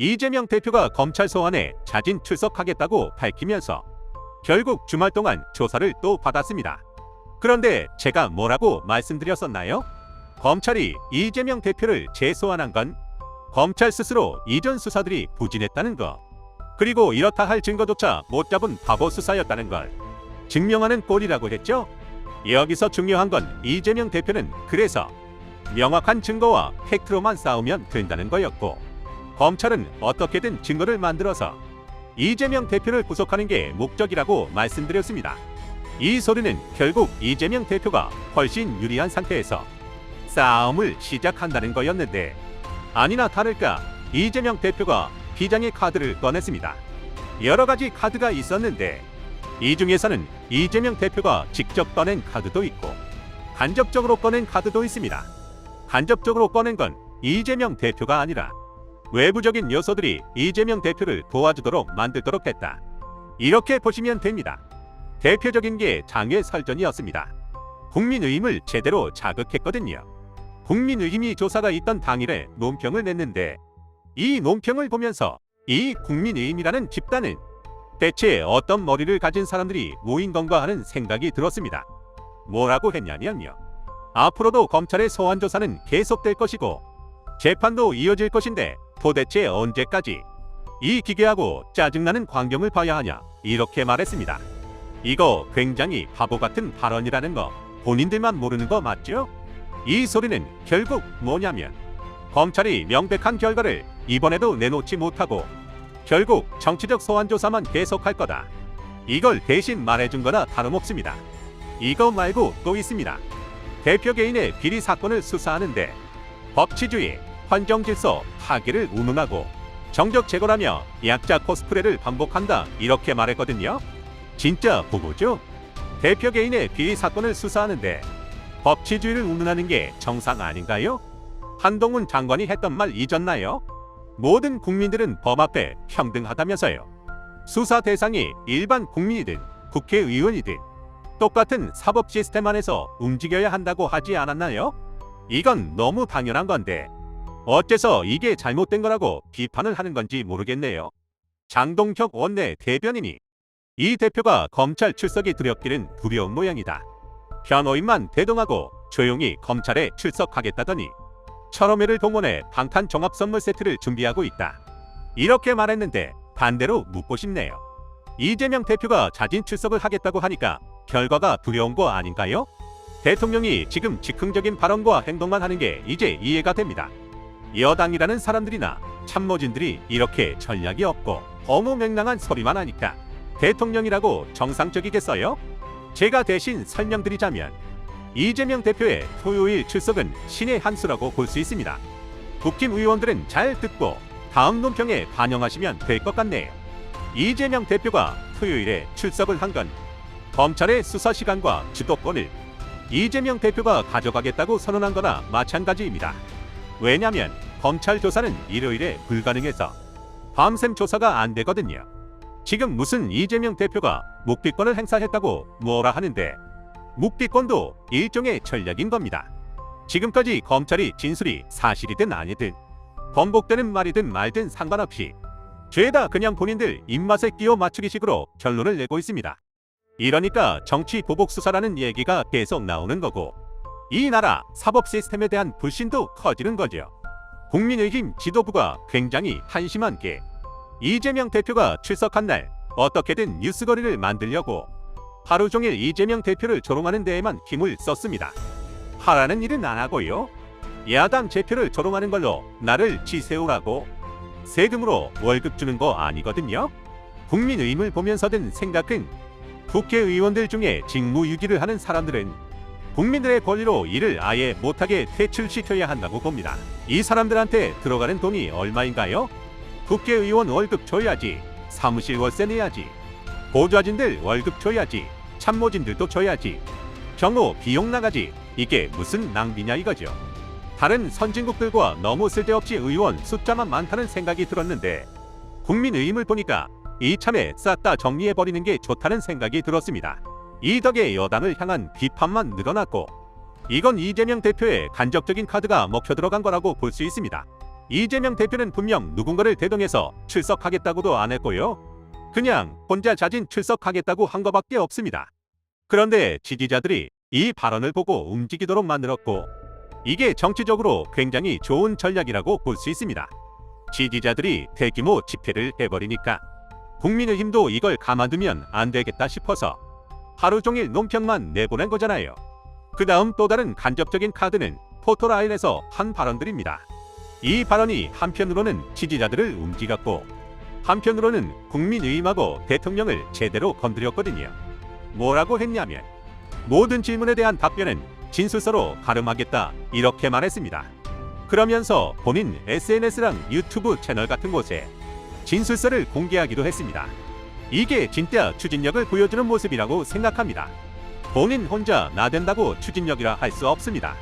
이재명 대표가 검찰 소환에 자진 출석하겠다고 밝히면서 결국 주말 동안 조사를 또 받았습니다. 그런데 제가 뭐라고 말씀드렸었나요? 검찰이 이재명 대표를 재소환한 건 검찰 스스로 이전 수사들이 부진했다는 거, 그리고 이렇다 할 증거조차 못 잡은 바보 수사였다는 걸 증명하는 꼴이라고 했죠. 여기서 중요한 건 이재명 대표는 그래서 명확한 증거와 팩트로만 싸우면 된다는 거였고, 검찰은 어떻게든 증거를 만들어서 이재명 대표를 구속하는 게 목적이라고 말씀드렸습니다. 이 소리는 결국 이재명 대표가 훨씬 유리한 상태에서 싸움을 시작한다는 거였는데, 아니나 다를까 이재명 대표가 비장의 카드를 꺼냈습니다. 여러 가지 카드가 있었는데 이 중에서는 이재명 대표가 직접 꺼낸 카드도 있고 간접적으로 꺼낸 카드도 있습니다. 간접적으로 꺼낸 건 이재명 대표가 아니라 외부적인 요소들이 이재명 대표를 도와주도록 만들도록 했다, 이렇게 보시면 됩니다. 대표적인 게 장외설전이었습니다. 국민의힘을 제대로 자극했거든요. 국민의힘이 조사가 있던 당일에 논평을 냈는데, 이 논평을 보면서 이 국민의힘이라는 집단은 대체 어떤 머리를 가진 사람들이 모인 건가 하는 생각이 들었습니다. 뭐라고 했냐면요, 앞으로도 검찰의 소환 조사는 계속될 것이고 재판도 이어질 것인데 도대체 언제까지 이 기괴하고 짜증나는 광경을 봐야 하냐, 이렇게 말했습니다. 이거 굉장히 바보 같은 발언이라는 거 본인들만 모르는 거 맞죠? 이 소리는 결국 뭐냐면 검찰이 명백한 결과를 이번에도 내놓지 못하고 결국 정치적 소환 조사만 계속할 거다, 이걸 대신 말해준 거나 다름없습니다. 이거 말고 또 있습니다. 대표 개인의 비리 사건을 수사하는데 법치주의, 헌정질서 파괴를 운운하고 정적 제거라며 약자 코스프레를 반복한다, 이렇게 말했거든요. 진짜 보고죠? 대표 개인의 비리 사건을 수사하는데 법치주의를 운운하는 게 정상 아닌가요? 한동훈 장관이 했던 말 잊었나요? 모든 국민들은 법 앞에 평등하다면서요. 수사 대상이 일반 국민이든 국회의원이든 똑같은 사법 시스템 안에서 움직여야 한다고 하지 않았나요? 이건 너무 당연한 건데 어째서 이게 잘못된 거라고 비판을 하는 건지 모르겠네요. 장동혁 원내 대변인이 이 대표가 검찰 출석이 두렵기는 두려운 모양이다, 변호인만 대동하고 조용히 검찰에 출석하겠다더니 철험회를 동원해 방탄 종합 선물 세트를 준비하고 있다, 이렇게 말했는데 반대로 묻고 싶네요. 이재명 대표가 자진 출석을 하겠다고 하니까 결과가 두려운 거 아닌가요? 대통령이 지금 즉흥적인 발언과 행동만 하는 게 이제 이해가 됩니다. 여당이라는 사람들이나 참모진들이 이렇게 전략이 없고 허무맹랑한 소리만 하니까 대통령이라고 정상적이겠어요? 제가 대신 설명드리자면 이재명 대표의 토요일 출석은 신의 한 수라고 볼 수 있습니다. 국힘 의원들은 잘 듣고 다음 논평에 반영하시면 될 것 같네요. 이재명 대표가 토요일에 출석을 한 건 검찰의 수사 시간과 주도권을 이재명 대표가 가져가겠다고 선언한 거나 마찬가지입니다. 왜냐면 검찰 조사는 일요일에 불가능해서 밤샘 조사가 안 되거든요. 지금 무슨 이재명 대표가 묵비권을 행사했다고 뭐라 하는데 묵비권도 일종의 전략인 겁니다. 지금까지 검찰이 진술이 사실이든 아니든 번복되는 말이든 말든 상관없이 죄다 그냥 본인들 입맛에 끼워 맞추기식으로 결론을 내고 있습니다. 이러니까 정치 보복 수사라는 얘기가 계속 나오는 거고 이 나라 사법 시스템에 대한 불신도 커지는 거죠. 국민의힘 지도부가 굉장히 한심한 게 이재명 대표가 출석한 날 어떻게든 뉴스거리를 만들려고 하루 종일 이재명 대표를 조롱하는 데에만 힘을 썼습니다. 하라는 일은 안 하고요. 야당 제표를 조롱하는 걸로 나를 지세우라고 세금으로 월급 주는 거 아니거든요. 국민의힘을 보면서 든 생각은 국회의원들 중에 직무유기를 하는 사람들은 국민들의 권리로 일을 아예 못하게 퇴출시켜야 한다고 봅니다. 이 사람들한테 들어가는 돈이 얼마인가요? 국회의원 월급 줘야지, 사무실 월세 내야지, 보좌진들 월급 줘야지, 참모진들도 줘야지, 경호 비용 나가지, 이게 무슨 낭비냐 이거죠. 다른 선진국들과 너무 쓸데없이 의원 숫자만 많다는 생각이 들었는데 국민의힘을 보니까 이참에 싹 다 정리해버리는 게 좋다는 생각이 들었습니다. 이 덕에 여당을 향한 비판만 늘어났고 이건 이재명 대표의 간접적인 카드가 먹혀 들어간 거라고 볼 수 있습니다. 이재명 대표는 분명 누군가를 대동해서 출석하겠다고도 안 했고요. 그냥 혼자 자진 출석하겠다고 한 것밖에 없습니다. 그런데 지지자들이 이 발언을 보고 움직이도록 만들었고, 이게 정치적으로 굉장히 좋은 전략이라고 볼 수 있습니다. 지지자들이 대규모 집회를 해버리니까 국민의힘도 이걸 가만두면 안 되겠다 싶어서 하루 종일 논평만 내보낸 거잖아요. 그 다음 또 다른 간접적인 카드는 포토라인에서 한 발언들입니다. 이 발언이 한편으로는 지지자들을 움직였고 한편으로는 국민의힘하고 대통령을 제대로 건드렸거든요. 뭐라고 했냐면 모든 질문에 대한 답변은 진술서로 가름하겠다 이렇게 말했습니다. 그러면서 본인 SNS랑 유튜브 채널 같은 곳에 진술서를 공개하기도 했습니다. 이게 진짜 추진력을 보여주는 모습이라고 생각합니다. 본인 혼자 나댄다고 추진력이라 할 수 없습니다.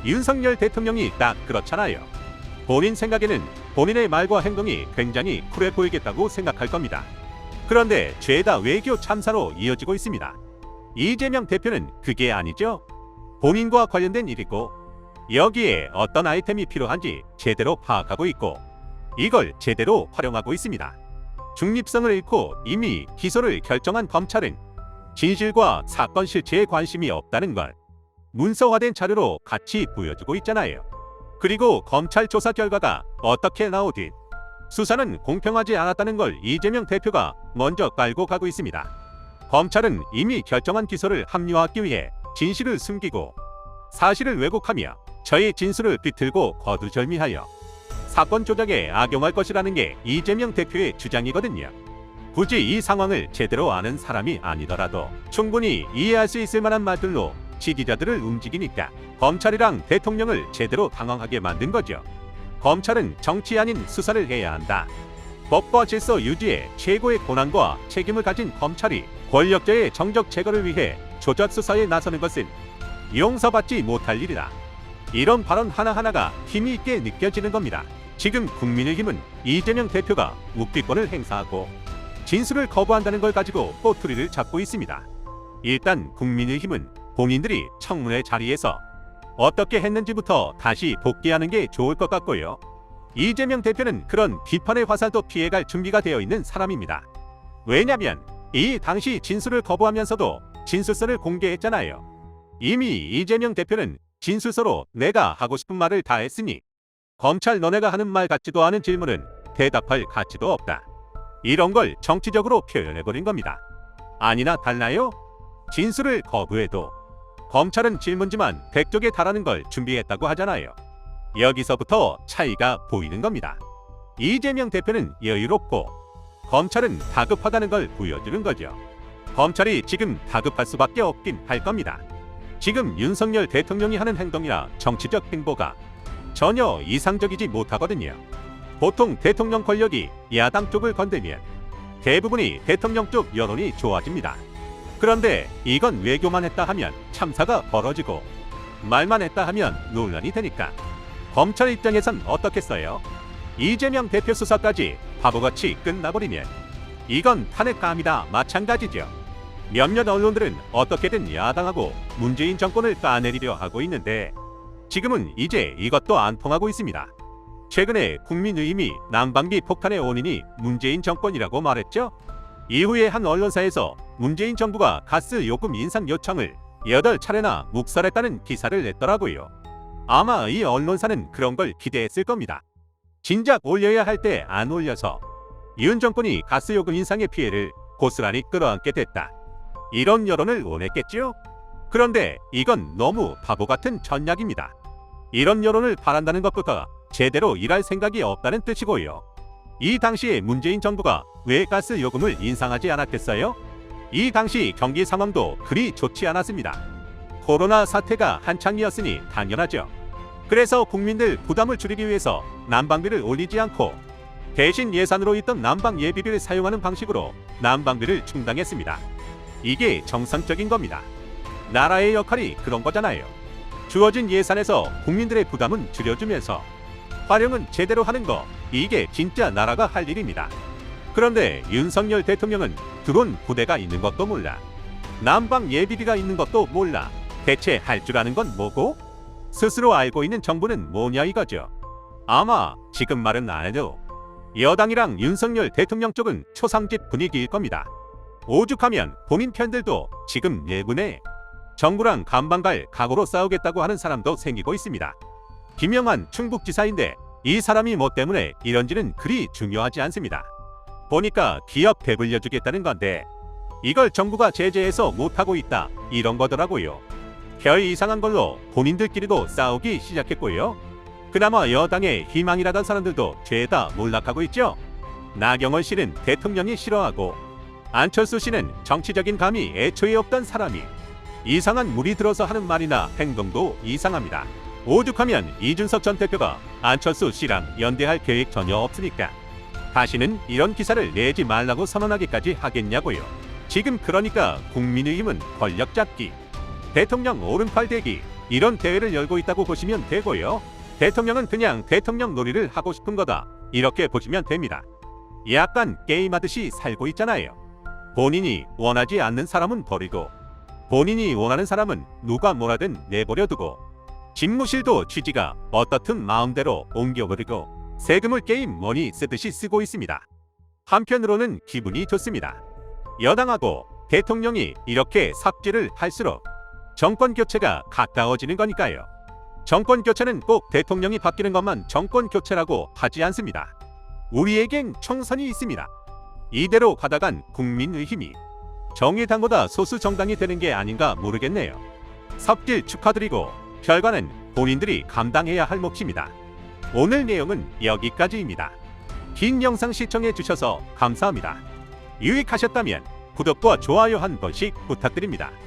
윤석열 대통령이 딱 그렇잖아요. 본인 생각에는 본인의 말과 행동이 굉장히 쿨해 보이겠다고 생각할 겁니다. 그런데 죄다 외교 참사로 이어지고 있습니다. 이재명 대표는 그게 아니죠. 본인과 관련된 일이고 여기에 어떤 아이템이 필요한지 제대로 파악하고 있고 이걸 제대로 활용하고 있습니다. 중립성을 잃고 이미 기소를 결정한 검찰은 진실과 사건 실체에 관심이 없다는 걸 문서화된 자료로 같이 보여주고 있잖아요. 그리고 검찰 조사 결과가 어떻게 나오든 수사는 공평하지 않았다는 걸 이재명 대표가 먼저 깔고 가고 있습니다. 검찰은 이미 결정한 기소를 합리화하기 위해 진실을 숨기고 사실을 왜곡하며 저의 진술을 비틀고 거두절미하여 사건 조작에 악용할 것이라는 게 이재명 대표의 주장이거든요. 굳이 이 상황을 제대로 아는 사람이 아니더라도 충분히 이해할 수 있을 만한 말들로 지지자들을 움직이니까 검찰이랑 대통령을 제대로 당황하게 만든 거죠. 검찰은 정치 아닌 수사를 해야 한다. 법과 질서 유지에 최고의 권한과 책임을 가진 검찰이 권력자의 정적 제거를 위해 조작 수사에 나서는 것은 용서받지 못할 일이다. 이런 발언 하나하나가 힘이 있게 느껴지는 겁니다. 지금 국민의힘은 이재명 대표가 묵비권을 행사하고 진술을 거부한다는 걸 가지고 꼬투리를 잡고 있습니다. 일단 국민의힘은 본인들이 청문회 자리에서 어떻게 했는지부터 다시 복귀하는 게 좋을 것 같고요. 이재명 대표는 그런 비판의 화살도 피해갈 준비가 되어 있는 사람입니다. 왜냐면 이 당시 진술을 거부하면서도 진술서를 공개했잖아요. 이미 이재명 대표는 진술서로 내가 하고 싶은 말을 다 했으니 검찰 너네가 하는 말 같지도 않은 질문은 대답할 가치도 없다. 이런 걸 정치적으로 표현해버린 겁니다. 아니나 달라요? 진술을 거부해도 검찰은 질문지만 100쪽에 달하는 걸 준비했다고 하잖아요. 여기서부터 차이가 보이는 겁니다. 이재명 대표는 여유롭고 검찰은 다급하다는 걸 보여주는 거죠. 검찰이 지금 다급할 수밖에 없긴 할 겁니다. 지금 윤석열 대통령이 하는 행동이나 정치적 행보가 전혀 이상적이지 못하거든요. 보통 대통령 권력이 야당 쪽을 건들면 대부분이 대통령 쪽 여론이 좋아집니다. 그런데 이건 외교만 했다 하면 참사가 벌어지고 말만 했다 하면 논란이 되니까 검찰 입장에선 어떻겠어요? 이재명 대표 수사까지 바보같이 끝나버리면 이건 탄핵감이다 마찬가지죠. 몇몇 언론들은 어떻게든 야당하고 문재인 정권을 까내리려 하고 있는데 지금은 이제 이것도 안 통하고 있습니다. 최근에 국민의힘이 난방비 폭탄의 원인이 문재인 정권이라고 말했죠. 이후에 한 언론사에서 문재인 정부가 가스 요금 인상 요청을 8차례나 묵살했다는 기사를 냈더라고요. 아마 이 언론사는 그런 걸 기대했을 겁니다. 진작 올려야 할 때 안 올려서 윤 정권이 가스 요금 인상의 피해를 고스란히 끌어안게 됐다. 이런 여론을 원했겠지요? 그런데 이건 너무 바보 같은 전략입니다. 이런 여론을 바란다는 것부터 제대로 일할 생각이 없다는 뜻이고요. 이 당시에 문재인 정부가 왜 가스 요금을 인상하지 않았겠어요? 이 당시 경기 상황도 그리 좋지 않았습니다. 코로나 사태가 한창이었으니 당연하죠. 그래서 국민들 부담을 줄이기 위해서 난방비를 올리지 않고 대신 예산으로 있던 난방 예비비를 사용하는 방식으로 난방비를 충당했습니다. 이게 정상적인 겁니다. 나라의 역할이 그런 거잖아요. 주어진 예산에서 국민들의 부담은 줄여주면서 활용은 제대로 하는 거, 이게 진짜 나라가 할 일입니다. 그런데 윤석열 대통령은 드론 부대가 있는 것도 몰라. 난방 예비비가 있는 것도 몰라. 대체 할 줄 아는 건 뭐고? 스스로 알고 있는 정부는 뭐냐 이거죠. 아마 지금 말은 안 해도 여당이랑 윤석열 대통령 쪽은 초상집 분위기일 겁니다. 오죽하면 본인 편들도 지금 예군에 정부랑 감방 갈 각오로 싸우겠다고 하는 사람도 생기고 있습니다. 김영환 충북지사인데 이 사람이 뭐 때문에 이런지는 그리 중요하지 않습니다. 보니까 기업 배불려주겠다는 건데 이걸 정부가 제재해서 못하고 있다 이런 거더라고요. 별 이상한 걸로 본인들끼리도 싸우기 시작했고요. 그나마 여당의 희망이라던 사람들도 죄다 몰락하고 있죠. 나경원 씨는 대통령이 싫어하고 안철수 씨는 정치적인 감이 애초에 없던 사람이 이상한 물이 들어서 하는 말이나 행동도 이상합니다. 오죽하면 이준석 전 대표가 안철수 씨랑 연대할 계획 전혀 없으니까 다시는 이런 기사를 내지 말라고 선언하기까지 하겠냐고요. 지금 그러니까 국민의힘은 권력 잡기, 대통령 오른팔 대기 이런 대회를 열고 있다고 보시면 되고요. 대통령은 그냥 대통령 놀이를 하고 싶은 거다 이렇게 보시면 됩니다. 약간 게임하듯이 살고 있잖아요. 본인이 원하지 않는 사람은 버리고 본인이 원하는 사람은 누가 뭐라든 내버려 두고 집무실도 취지가 어떻든 마음대로 옮겨버리고 세금을 게임 머니 쓰듯이 쓰고 있습니다. 한편으로는 기분이 좋습니다. 여당하고 대통령이 이렇게 삽질을 할수록 정권 교체가 가까워지는 거니까요. 정권 교체는 꼭 대통령이 바뀌는 것만 정권 교체라고 하지 않습니다. 우리에겐 총선이 있습니다. 이대로 가다간 국민의힘이 정의당보다 소수 정당이 되는 게 아닌가 모르겠네요. 삽질 축하드리고 결과는 본인들이 감당해야 할 몫입니다. 오늘 내용은 여기까지입니다. 긴 영상 시청해 주셔서 감사합니다. 유익하셨다면 구독과 좋아요 한 번씩 부탁드립니다.